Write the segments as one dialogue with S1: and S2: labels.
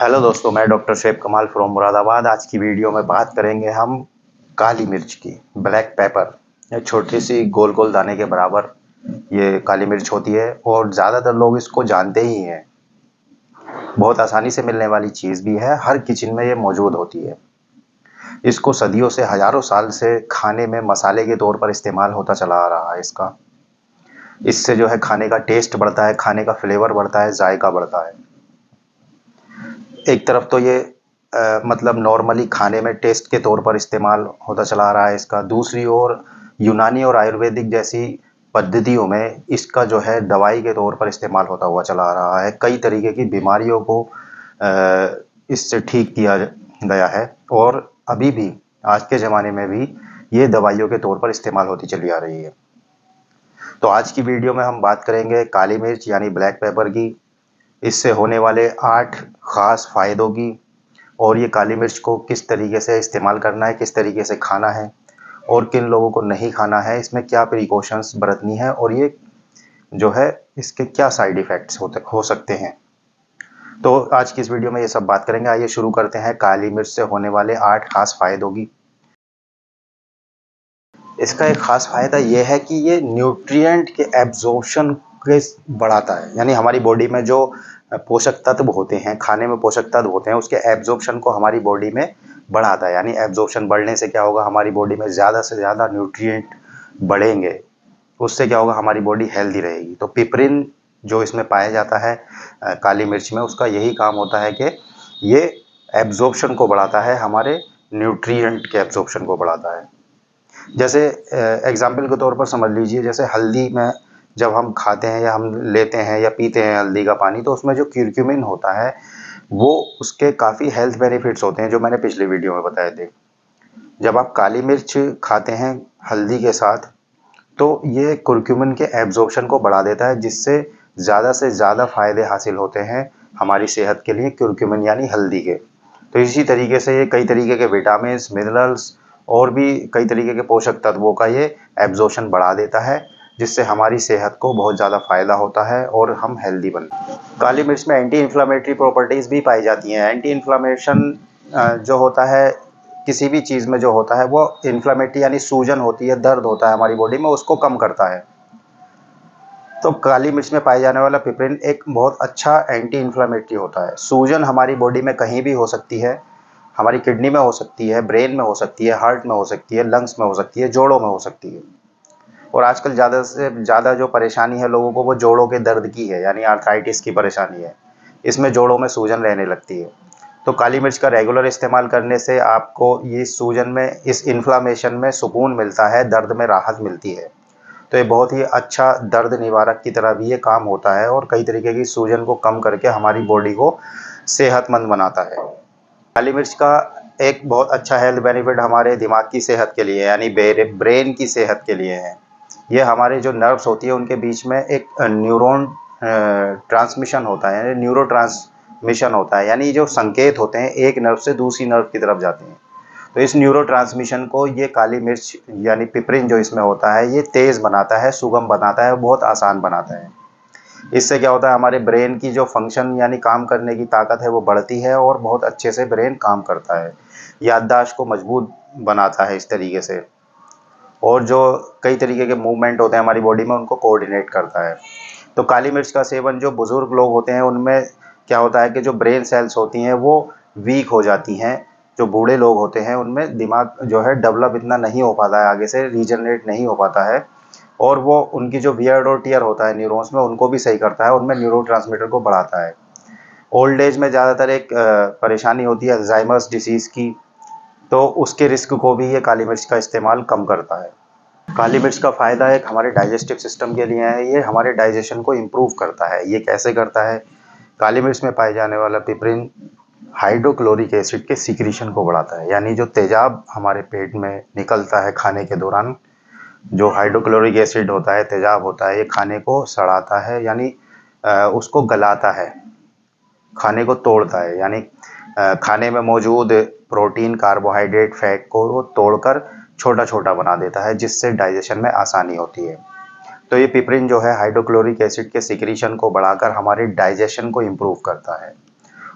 S1: Hello दोस्तों, मैं doctor शेब कमाल फ्रॉम मुरादाबाद। आज की वीडियो में बात करेंगे हम काली मिर्च की। ब्लैक पेपर, एक छोटी सी गोल गोल दाने के बराबर ये काली मिर्च होती है और ज़्यादातर लोग इसको जानते ही हैं। बहुत आसानी से मिलने वाली चीज़ भी है, हर किचन में ये मौजूद होती है। इसको सदियों से, हजारों साल से खाने में मसाले के तौर पर इस्तेमाल होता चला आ रहा है। इससे जो है खाने का टेस्ट बढ़ता है, खाने का फ्लेवर बढ़ता है, जायका बढ़ता है। एक तरफ तो ये मतलब नॉर्मली खाने में टेस्ट के तौर पर इस्तेमाल होता चला आ रहा है इसका। दूसरी ओर यूनानी और आयुर्वेदिक जैसी पद्धतियों में इसका जो है दवाई के तौर पर इस्तेमाल होता हुआ चला आ रहा है। कई तरीके की बीमारियों को इससे ठीक किया गया है और अभी भी आज के ज़माने में भी ये दवाइयों के तौर पर इस्तेमाल होती चली आ रही है। तो आज की वीडियो में हम बात करेंगे काली मिर्च यानी ब्लैक पेपर की, इससे होने वाले 8 ख़ास फ़ायदों की, और ये काली मिर्च को किस तरीके से इस्तेमाल करना है, किस तरीके से खाना है और किन लोगों को नहीं खाना है, इसमें क्या प्रिकॉशंस बरतनी है और ये जो है इसके क्या साइड इफ़ेक्ट्स हो सकते हैं। तो आज की इस वीडियो में ये सब बात करेंगे। आइए शुरू करते हैं काली मिर्च से होने वाले 8 ख़ास फ़ायदों की। इसका एक ख़ास फ़ायदा ये है कि ये न्यूट्रिएंट के एब्ज़ॉर्प्शन के बढ़ाता है। यानी हमारी बॉडी में जो पोषक तत्व होते हैं, खाने में पोषक तत्व होते हैं, उसके एब्ज़ॉर्प्शन को हमारी बॉडी में बढ़ाता है। यानी एब्ज़ॉर्प्शन बढ़ने से क्या होगा, हमारी बॉडी में ज़्यादा से ज़्यादा न्यूट्रिएंट बढ़ेंगे। उससे क्या होगा, हमारी बॉडी हेल्दी रहेगी। तो पिपरिन जो इसमें पाया जाता है काली मिर्च में, उसका यही काम होता है कि ये एब्ज़ॉर्प्शन को बढ़ाता है, हमारे न्यूट्रिएंट के एब्ज़ॉर्प्शन को बढ़ाता है। जैसे एग्जाम्पल के तौर पर समझ लीजिए, जैसे हल्दी में जब हम खाते हैं या हम लेते हैं या पीते हैं हल्दी का पानी, तो उसमें जो क्यूरक्यूमिन होता है वो उसके काफ़ी हेल्थ बेनिफिट्स होते हैं, जो मैंने पिछले वीडियो में बताए थे। जब आप काली मिर्च खाते हैं हल्दी के साथ, तो ये कुरक्यूमिन के एब्जॉर्प्शन को बढ़ा देता है, जिससे ज़्यादा से ज़्यादा फ़ायदे हासिल होते हैं हमारी सेहत के लिए कुरक्यूमिन यानी हल्दी के। तो इसी तरीके से ये कई तरीके के विटामिन्स, मिनरल्स और भी कई तरीके के पोषक तत्वों का ये एब्जॉर्प्शन बढ़ा देता है, जिससे हमारी सेहत को बहुत ज़्यादा फ़ायदा होता है और हम हेल्दी बनते हैं। काली मिर्च में एंटी इन्फ्लामेटरी प्रॉपर्टीज़ भी पाई जाती हैं। एंटी इन्फ्लामेशन जो होता है किसी भी चीज़ में, जो होता है वो इन्फ्लामेटरी यानी सूजन होती है, दर्द होता है हमारी बॉडी में, उसको कम करता है। तो काली मिर्च में पाए जाने वाला पिपरिन एक बहुत अच्छा एंटी इन्फ्लामेटरी होता है। सूजन हमारी बॉडी में कहीं भी हो सकती है, हमारी किडनी में हो सकती है, ब्रेन में हो सकती है, हार्ट में हो सकती है, लंग्स में हो सकती है, जोड़ों में हो सकती है। और आजकल ज़्यादा से ज़्यादा जो परेशानी है लोगों को, वो जोड़ों के दर्द की है, यानी आर्थराइटिस की परेशानी है। इसमें जोड़ों में सूजन रहने लगती है। तो काली मिर्च का रेगुलर इस्तेमाल करने से आपको ये सूजन में, इस इन्फ्लामेशन में सुकून मिलता है, दर्द में राहत मिलती है। तो ये बहुत ही अच्छा दर्द निवारक की तरह भी ये काम होता है और कई तरीके की सूजन को कम करके हमारी बॉडी को सेहतमंद बनाता है। काली मिर्च का एक बहुत अच्छा हेल्थ बेनिफिट हमारे दिमाग की सेहत के लिए, यानी ब्रेन की सेहत के लिए है। ये हमारे जो नर्व्स होती है उनके बीच में एक न्यूरॉन ट्रांसमिशन होता है, न्यूरो ट्रांसमिशन होता है, यानी जो संकेत होते हैं एक नर्व से दूसरी नर्व की तरफ जाते हैं। तो इस न्यूरो ट्रांसमिशन को ये काली मिर्च यानी पिपरिन जो इसमें होता है, ये तेज़ बनाता है, सुगम बनाता है, बहुत आसान बनाता है। इससे क्या होता है, हमारे ब्रेन की जो फंक्शन यानी काम करने की ताकत है वो बढ़ती है और बहुत अच्छे से ब्रेन काम करता है। याददाश्त को मजबूत बनाता है इस तरीके से, और जो कई तरीके के मूवमेंट होते हैं हमारी बॉडी में उनको कोऑर्डिनेट करता है। तो काली मिर्च का सेवन जो बुज़ुर्ग लोग होते हैं उनमें क्या होता है कि जो ब्रेन सेल्स होती हैं वो वीक हो जाती हैं। जो बूढ़े लोग होते हैं उनमें दिमाग जो है डेवलप इतना नहीं हो पाता है, आगे से रीजनरेट नहीं हो पाता है, और वो उनकी जो वियर और टियर होता है न्यूरॉन्स में, उनको भी सही करता है, उनमें न्यूरोट्रांसमीटर को बढ़ाता है। ओल्ड एज में ज़्यादातर एक परेशानी होती है अल्जाइमर्स डिसीज़ की, तो उसके रिस्क को भी ये काली मिर्च का इस्तेमाल कम करता है। काली मिर्च का फ़ायदा एक हमारे डाइजेस्टिव सिस्टम के लिए है, ये हमारे डाइजेशन को इम्प्रूव करता है। ये कैसे करता है? काली मिर्च में पाए जाने वाला पिपरिन हाइड्रोक्लोरिक एसिड के सीक्रेशन को बढ़ाता है, यानी जो तेजाब हमारे पेट में निकलता है खाने के दौरान, जो हाइड्रोक्लोरिक एसिड होता है, तेजाब होता है, ये खाने को सड़ाता है, यानी उसको गलाता है, खाने को तोड़ता है, यानी खाने में मौजूद प्रोटीन, कार्बोहाइड्रेट, फैट को वो तोड़कर छोटा-छोटा बना देता है, जिससे डाइजेशन में आसानी होती है। तो ये पिपरिन जो है हाइड्रोक्लोरिक एसिड के सीक्रेशन को बढ़ाकर हमारे डाइजेशन को इम्प्रूव करता है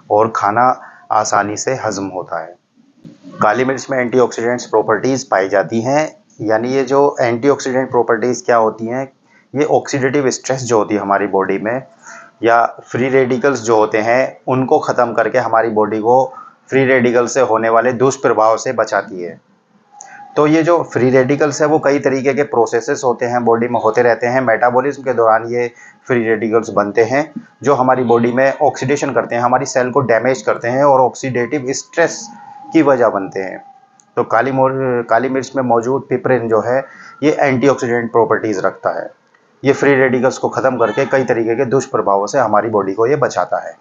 S1: और खाना आसानी से हज़म होता है। काली मिर्च में एंटीऑक्सीडेंट्स प्रॉपर्टीज़ पाई जाती हैं, यानी ये जो एंटीऑक्सीडेंट प्रॉपर्टीज़ क्या होती हैं, ये ऑक्सीडेटिव स्ट्रेस जो होती है हमारी बॉडी में या फ्री रेडिकल्स जो होते हैं उनको ख़त्म करके हमारी बॉडी को फ्री रेडिकल से होने वाले दुष्प्रभाव से बचाती है। तो ये जो फ्री रेडिकल्स है वो कई तरीके के प्रोसेसेस होते हैं, बॉडी में होते रहते हैं। मेटाबॉलिज्म के दौरान ये फ्री रेडिकल्स बनते हैं जो हमारी बॉडी में ऑक्सीडेशन करते हैं, हमारी सेल को डैमेज करते हैं और ऑक्सीडेटिव स्ट्रेस की वजह बनते हैं। तो काली मिर्च में मौजूद पिपरिन जो है ये एंटीऑक्सीडेंट प्रॉपर्टीज़ रखता है। ये फ्री रेडिकल्स को ख़त्म करके कई तरीके के दुष्प्रभावों से हमारी बॉडी को ये बचाता है।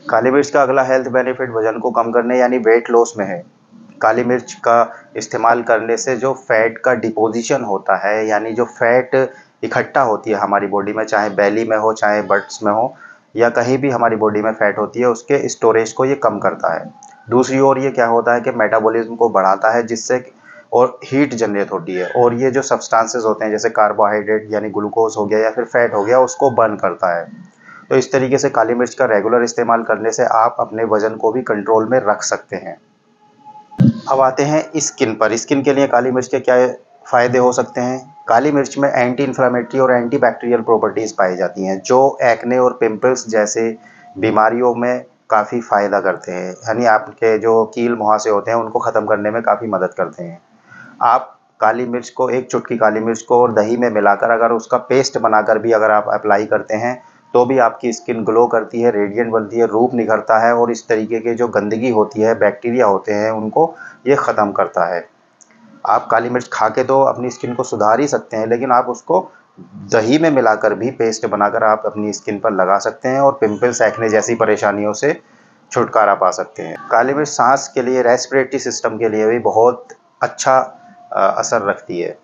S1: काली मिर्च का अगला हेल्थ बेनिफिट वजन को कम करने यानी वेट लॉस में है। काली मिर्च का इस्तेमाल करने से जो फैट का डिपोजिशन होता है, यानी जो फैट इकट्ठा होती है हमारी बॉडी में, चाहे बेली में हो चाहे बट्स में हो या कहीं भी हमारी बॉडी में फैट होती है, उसके स्टोरेज को ये कम करता है। दूसरी ओर ये क्या होता है कि मेटाबॉलिज्म को बढ़ाता है, जिससे और हीट जनरेट होती है और ये जो सब्सटेंसेस होते हैं जैसे कार्बोहाइड्रेट यानी ग्लूकोज हो गया या फिर फैट हो गया, उसको बर्न करता है। तो इस तरीके से काली मिर्च का रेगुलर इस्तेमाल करने से आप अपने वज़न को भी कंट्रोल में रख सकते हैं। अब आते हैं स्किन पर। स्किन के लिए काली मिर्च के क्या फ़ायदे हो सकते हैं? काली मिर्च में एंटी इन्फ्लेमेटरी और एंटी बैक्टीरियल प्रॉपर्टीज़ पाई जाती हैं जो एक्ने और पिंपल्स जैसे बीमारियों में काफ़ी फ़ायदा करते हैं, यानी आपके जो कील मुहासे होते हैं उनको ख़त्म करने में काफ़ी मदद करते हैं। आप काली मिर्च को, एक चुटकी काली मिर्च को और दही में मिलाकर अगर उसका पेस्ट बनाकर भी अगर आप अप्लाई करते हैं तो भी आपकी स्किन ग्लो करती है, रेडिएंट बनती है, रूप निखरता है और इस तरीके के जो गंदगी होती है, बैक्टीरिया होते हैं, उनको ये ख़त्म करता है। आप काली मिर्च खा के तो अपनी स्किन को सुधार ही सकते हैं, लेकिन आप उसको दही में मिलाकर भी पेस्ट बनाकर आप अपनी स्किन पर लगा सकते हैं और पिंपल्स, एक्ने जैसी परेशानियों से छुटकारा पा सकते हैं। काली मिर्च सांस के लिए, रेस्पिरेटरी सिस्टम के लिए भी बहुत अच्छा असर रखती है।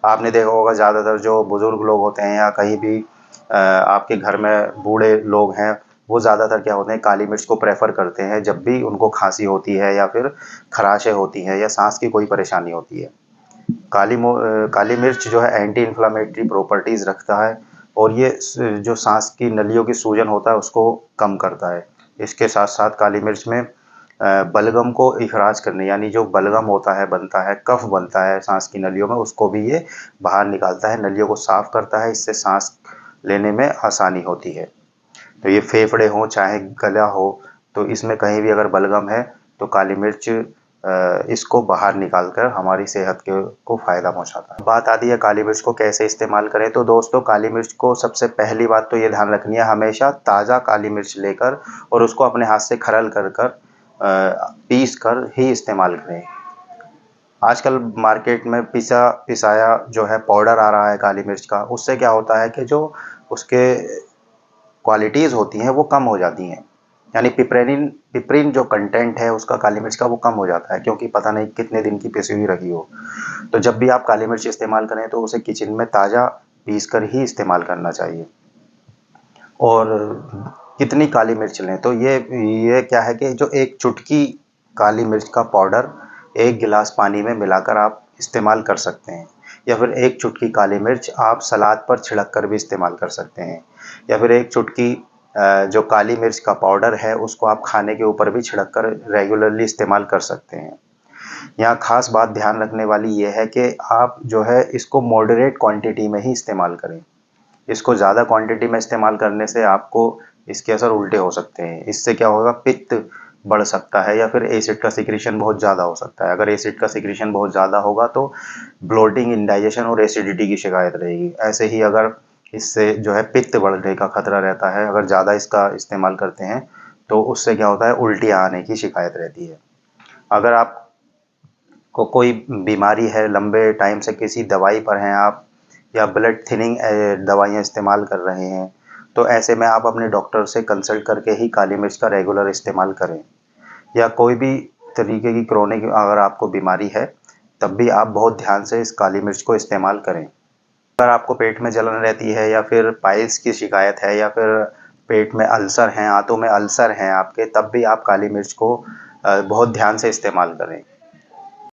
S1: आपने देखा होगा ज़्यादातर जो बुज़ुर्ग लोग होते हैं या कहीं भी आपके घर में बूढ़े लोग हैं, वो ज़्यादातर क्या होते हैं, काली मिर्च को प्रेफ़र करते हैं जब भी उनको खांसी होती है या फिर खराशें होती हैं या सांस की कोई परेशानी होती है। काली मिर्च जो है एंटी इन्फ्लेमेटरी प्रॉपर्टीज़ रखता है और ये जो सांस की नलियों की सूजन होता है उसको कम करता है। इसके साथ साथ काली मिर्च में बलगम को इखराज करने, यानी जो बलगम होता है, बनता है, कफ बनता है सांस की नलियों में, उसको भी ये बाहर निकालता है, नलियों को साफ़ करता है। इससे सांस लेने में आसानी होती है। तो ये फेफड़े हों चाहे गला हो, तो इसमें कहीं भी अगर बलगम है तो काली मिर्च इसको बाहर निकाल कर हमारी सेहत को फ़ायदा पहुँचाता है। बात आती है काली मिर्च को कैसे इस्तेमाल करें। तो दोस्तों, काली मिर्च को सबसे पहली बात तो ये ध्यान रखनी है, हमेशा ताज़ा काली मिर्च लेकर और उसको अपने हाथ से खरल कर पीस कर ही इस्तेमाल करें। आजकल मार्केट में पिसाया जो है पाउडर आ रहा है काली मिर्च का, उससे क्या होता है कि जो उसके क्वालिटीज़ होती हैं वो कम हो जाती हैं, यानी पिपरिन जो कंटेंट है उसका काली मिर्च का वो कम हो जाता है, क्योंकि पता नहीं कितने दिन की पिसी हुई रखी हो। तो जब भी आप काली मिर्च इस्तेमाल करें तो उसे किचन में ताज़ा पीस कर ही इस्तेमाल करना चाहिए। और कितनी काली मिर्च लें, तो ये क्या है कि जो एक चुटकी काली मिर्च का पाउडर 1 गिलास पानी में मिलाकर आप इस्तेमाल कर सकते हैं, या फिर एक चुटकी काली मिर्च आप सलाद पर छिड़क कर भी इस्तेमाल कर सकते हैं, या फिर एक चुटकी जो काली मिर्च का पाउडर है उसको आप खाने के ऊपर भी छिड़क कर रेगुलरली इस्तेमाल कर सकते हैं। यहाँ ख़ास बात ध्यान रखने वाली ये है कि आप जो है इसको मॉडरेट क्वांटिटी में ही इस्तेमाल करें। इसको ज़्यादा क्वांटिटी में इस्तेमाल करने से आपको इसके असर उल्टे हो सकते हैं। इससे क्या होगा, पित्त बढ़ सकता है या फिर एसिड का सिक्रीशन बहुत ज़्यादा हो सकता है। अगर एसिड का सिक्रीशन बहुत ज़्यादा होगा तो ब्लोटिंग, इंडाइजेशन और एसिडिटी की शिकायत रहेगी। ऐसे ही अगर इससे जो है पित्त बढ़ने का खतरा रहता है, अगर ज़्यादा इसका इस्तेमाल करते हैं तो उससे क्या होता है, उल्टियाँ आने की शिकायत रहती है। अगर आपको कोई बीमारी है, लंबे टाइम से किसी दवाई पर हैं आप, या ब्लड थिनिंग दवाइयाँ इस्तेमाल कर रहे हैं, तो ऐसे में आप अपने डॉक्टर से कंसल्ट करके ही काली मिर्च का रेगुलर इस्तेमाल करें। या कोई भी तरीके की क्रोनिक अगर आपको बीमारी है, तब भी आप बहुत ध्यान से इस काली मिर्च को इस्तेमाल करें। अगर आपको पेट में जलन रहती है या फिर पाइल्स की शिकायत है या फिर पेट में अल्सर हैं, आंतों में अल्सर हैं आपके, तब भी आप काली मिर्च को बहुत ध्यान से इस्तेमाल करें।